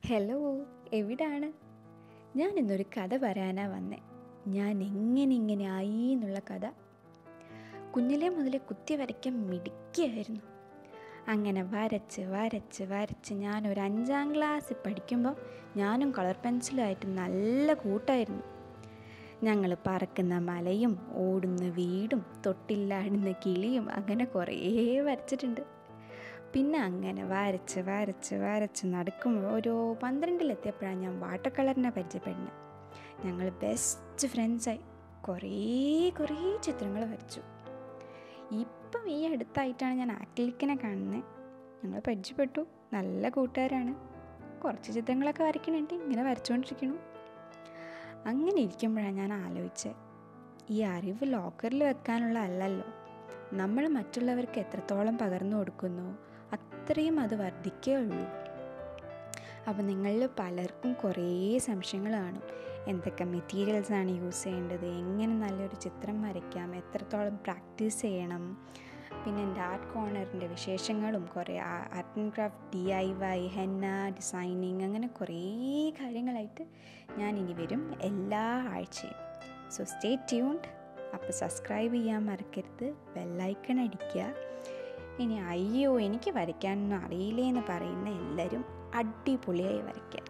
Hello, എവിടാണ്? ഞാൻ ഇന്നൊരു കഥ പറയാനാ വന്നേ. ഞാൻ എങ്ങനെ ആയി എന്നുള്ള കഥ. കുഞ്ഞിലേ മുതലേ കുത്തി വരയ്ക്കാൻ മിടുക്കിയായിരുന്നു. അങ്ങനെ വരച്ച് ഞാനൊരു 5ാം ക്ലാസ്സിൽ പഠിക്കുമ്പോൾ ഞാനും കളർ പെൻസിലുമായിട്ട് നല്ല കൂട്ടായിരുന്നു. ഞങ്ങൾ പറക്കുന്ന മലയും ഓടുന്ന വീടും തൊട്ടില്ലാടുന്ന കിളിയും അങ്ങനെ കുറേ വരച്ചിട്ടുണ്ട്. പിന്നെ അങ്ങനെ വരച്ച് നടക്കുമ്പോൾ ഒരു 12-ലെത്തിയപ്പോഴാണ് ഞാൻ വാട്ടർ കളറിനെ പരിചയപ്പെടുന്നത്. ഞങ്ങൾ ബെസ്റ്റ് ഫ്രണ്ട്സായി കുറേ ചിത്രങ്ങൾ വരച്ചു. ഇപ്പം ഈ അടുത്തായിട്ടാണ് ഞാൻ ആക്രിലിക്കിനെ കാണുന്നത്. ഞങ്ങൾ പരിചയപ്പെട്ടു, നല്ല കൂട്ടുകാരാണ്. കുറച്ച് ചിത്രങ്ങളൊക്കെ വരയ്ക്കണുണ്ട്, ഇങ്ങനെ വരച്ചുകൊണ്ടിരിക്കണു. അങ്ങനെ ഇരിക്കുമ്പോഴാണ് ഞാൻ ആലോചിച്ചത്, ഈ അറിവ് ലോക്കറിൽ വെക്കാനുള്ള അല്ലല്ലോ, നമ്മൾ മറ്റുള്ളവർക്ക് എത്രത്തോളം പകർന്നു കൊടുക്കുന്നോ അത്രയും അത് വർദ്ധിക്കുകയുള്ളൂ. അപ്പോൾ നിങ്ങളിൽ പലർക്കും കുറേ സംശയങ്ങൾ കാണും. എന്തൊക്കെ മെറ്റീരിയൽസാണ് യൂസ് ചെയ്യേണ്ടത്, എങ്ങനെ നല്ലൊരു ചിത്രം വരയ്ക്കാം, എത്രത്തോളം പ്രാക്ടീസ് ചെയ്യണം, പിന്നെ എൻ്റെ ആർട്ട് കോർണറിൻ്റെ വിശേഷങ്ങളും കുറേ art and craft, DIY, henna, designing, അങ്ങനെ കുറേ കാര്യങ്ങളായിട്ട് ഞാൻ ഇനി വരും എല്ലാ ആഴ്ചയും. So stay tuned. അപ്പോൾ സബ്സ്ക്രൈബ് ചെയ്യാൻ മറക്കരുത്, ബെല്ലൈക്കൺ അടിക്കുക. ഇനി അയ്യോ എനിക്ക് വരയ്ക്കാനൊന്നും അറിയില്ലേ എന്ന് പറയുന്ന എല്ലാവരും അടിപൊളിയായി വരയ്ക്കുക.